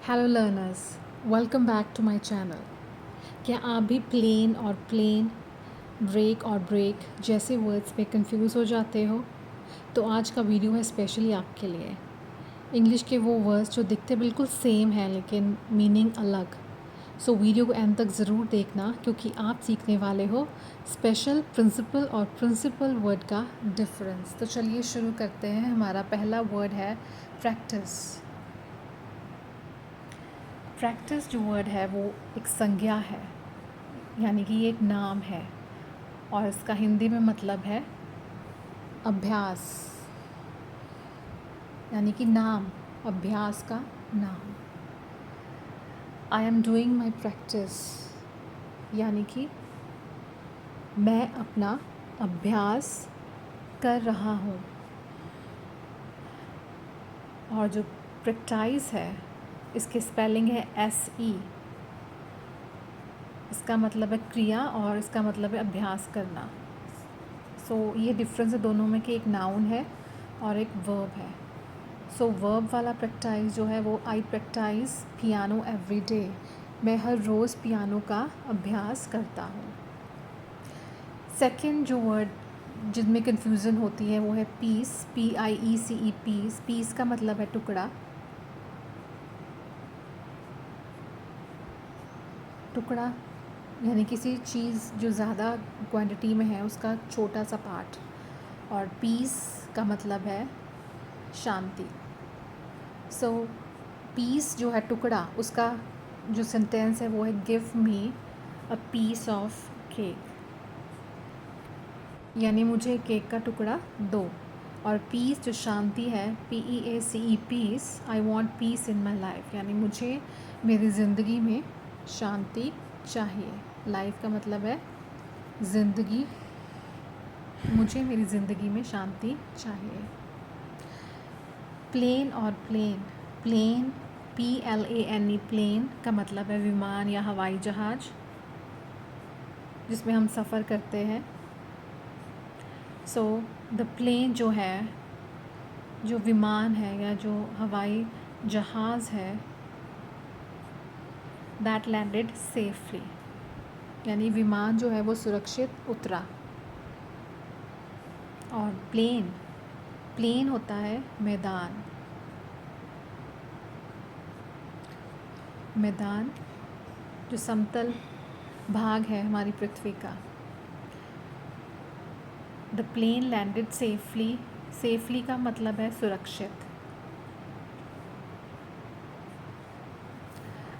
Hello learners, welcome back to my channel. क्या आप भी प्लेन और प्लेन, ब्रेक और ब्रेक जैसे वर्ड्स में कंफ्यूज हो जाते हो? तो आज का वीडियो है स्पेशली आपके लिए। इंग्लिश के वो वर्ड्स जो दिखते बिल्कुल सेम हैं लेकिन मीनिंग अलग। सो वीडियो को एंड तक ज़रूर देखना क्योंकि आप सीखने वाले हो स्पेशल प्रिंसिपल और प्रिंसिपल वर्ड का डिफरेंस। तो चलिए शुरू करते हैं। हमारा पहला वर्ड है प्रैक्टिस। प्रैक्टिस जो वर्ड है वो एक संज्ञा है, यानी कि ये एक नाम है और इसका हिंदी में मतलब है अभ्यास, यानी कि नाम, अभ्यास का नाम। I am doing my practice, यानी कि मैं अपना अभ्यास कर रहा हूँ। और जो प्रैक्टिस है इसकी स्पेलिंग है SE। इसका मतलब है क्रिया और इसका मतलब है अभ्यास करना। ये डिफरेंस है दोनों में कि एक नाउन है और एक वर्ब है। वर्ब वाला प्रैक्टिस जो है वो आई प्रैक्टिस पियानो एवरी डे। मैं हर रोज़ पियानो का अभ्यास करता हूँ। सेकंड जो वर्ड जिनमें कन्फ्यूज़न होती है वो है पीस, PIECE, पीस। पीस का मतलब है टुकड़ा। टुकड़ा यानी किसी चीज़ जो ज़्यादा क्वांटिटी में है उसका छोटा सा पार्ट। और पीस का मतलब है शांति। पीस जो है टुकड़ा, उसका जो सेंटेंस है वो है give me a piece of cake, यानी मुझे केक का टुकड़ा दो। और पीस जो शांति है, PEACE, peace, I want peace in my life, यानी मुझे मेरी ज़िंदगी में शांति चाहिए। लाइफ का मतलब है ज़िंदगी, मुझे मेरी ज़िंदगी में शांति चाहिए। प्लेन और प्लेन, प्लेन PLANE, प्लेन का मतलब है विमान या हवाई जहाज़ जिसमें हम सफ़र करते हैं। द प्लेन जो है, जो विमान है या जो हवाई जहाज़ है, दैट लैंडेड सेफली, यानी विमान जो है वो सुरक्षित उतरा। और प्लेन, प्लेन होता है मैदान। मैदान जो समतल भाग है हमारी पृथ्वी का। The plane landed safely, safely का मतलब है सुरक्षित।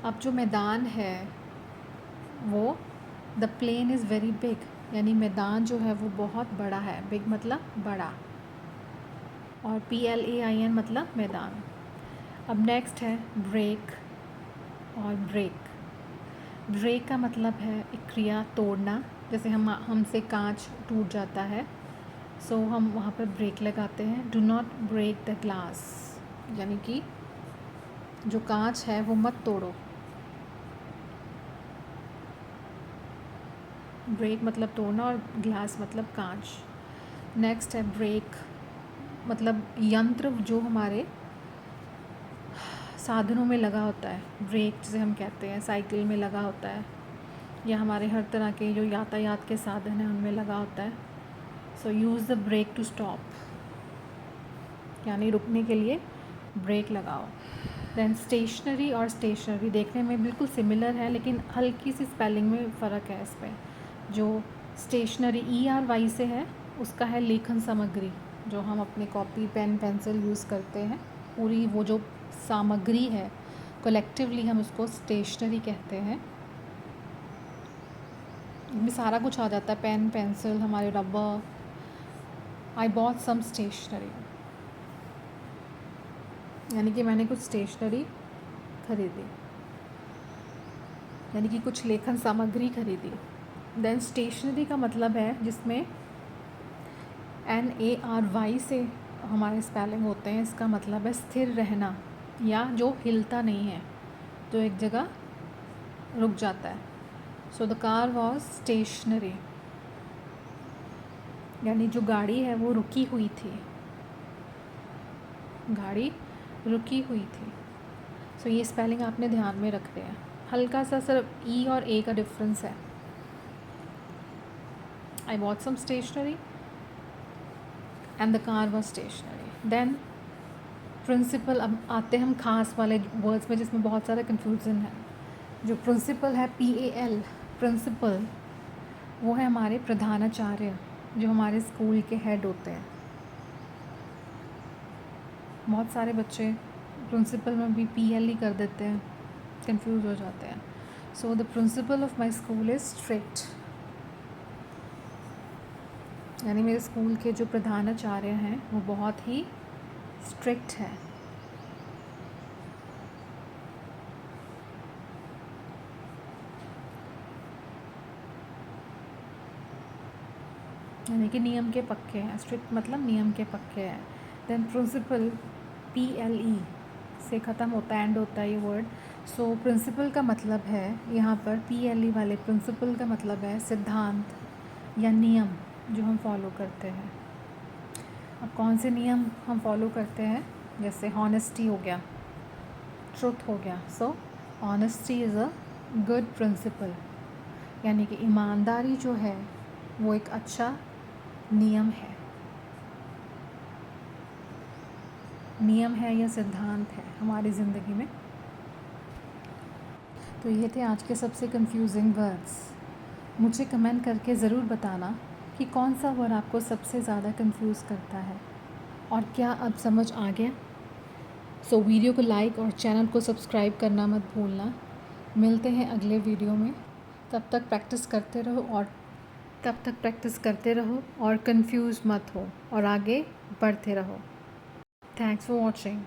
अब जो मैदान है वो, the plane is very big, यानी मैदान जो है वो बहुत बड़ा है। बिग मतलब बड़ा, और PLAIN मतलब मैदान। अब नेक्स्ट है ब्रेक और ब्रेक। ब्रेक का मतलब है एक क्रिया, तोड़ना। जैसे हमसे कांच टूट जाता है, हम वहाँ पर ब्रेक लगाते हैं। Do not break the glass, यानी कि जो कांच है वो मत तोड़ो। ब्रेक मतलब तोड़ना और ग्लास मतलब कांच। नेक्स्ट है ब्रेक, मतलब यंत्र जो हमारे साधनों में लगा होता है। ब्रेक जिसे हम कहते हैं, साइकिल में लगा होता है या हमारे हर तरह के जो यातायात के साधन हैं उनमें लगा होता है। Use the brake to stop, यानी रुकने के लिए ब्रेक लगाओ। दैन स्टेशनरी और स्टेशनरी देखने में बिल्कुल सिमिलर है लेकिन हल्की सी स्पेलिंग में फ़र्क है इस पर। जो स्टेशनरी ERY से है उसका है लेखन सामग्री, जो हम अपने कॉपी, पेन, पेंसिल यूज़ करते हैं। पूरी वो जो सामग्री है कलेक्टिवली हम उसको स्टेशनरी कहते हैं। इसमें सारा कुछ आ जाता है, पेन, पेंसिल, हमारे rubber. I bought some stationery, यानी कि मैंने कुछ स्टेशनरी खरीदी, यानी कि कुछ लेखन सामग्री खरीदी। देन स्टेशनरी का मतलब है जिसमें NARY से हमारे स्पेलिंग होते हैं। इसका मतलब है स्थिर रहना या जो हिलता नहीं है, जो एक जगह रुक जाता है। द कार वॉज स्टेशनरी, यानी जो गाड़ी है वो रुकी हुई थी, गाड़ी रुकी हुई थी। सो ये स्पेलिंग आपने ध्यान में रखते हैं। हल्का सा सिर्फ ई और ए का डिफरेंस है। I bought some stationery and the car was stationary. Then principal. अब आते हैं हम खास वाले वर्ड्स में जिसमें बहुत सारा कन्फ्यूज़न है। जो प्रिंसिपल है, PAL, प्रिंसिपल, वो है हमारे प्रधानाचार्य, जो हमारे स्कूल के हेड होते हैं। बहुत सारे बच्चे प्रिंसिपल में भी PL ही कर देते हैं, कंफ्यूज हो जाते हैं। So the principle of my school is strict, यानी मेरे स्कूल के जो प्रधानाचार्य हैं वो बहुत ही स्ट्रिक्ट है। यानी कि नियम के पक्के हैं। स्ट्रिक्ट मतलब नियम के पक्के हैं। देन प्रिंसिपल, PLE से ख़त्म होता है, एंड होता है ये वर्ड। सो प्रिंसिपल का मतलब है यहाँ पर PLE वाले प्रिंसिपल का मतलब है सिद्धांत या नियम जो हम फॉलो करते हैं। अब कौन से नियम हम फॉलो करते हैं? जैसे हॉनेस्टी हो गया, ट्रुथ हो गया। So honesty is a good principle, यानी कि ईमानदारी जो है वो एक अच्छा नियम है। नियम है या सिद्धांत है हमारी ज़िंदगी में। तो ये थे आज के सबसे कंफ्यूजिंग वर्ड्स। मुझे कमेंट करके ज़रूर बताना कि कौन सा वर्ड आपको सबसे ज़्यादा कंफ्यूज करता है और क्या अब समझ आ गया। सो वीडियो को लाइक और चैनल को सब्सक्राइब करना मत भूलना। मिलते हैं अगले वीडियो में। तब तक प्रैक्टिस करते रहो और कंफ्यूज मत हो और आगे बढ़ते रहो। Thanks for watching.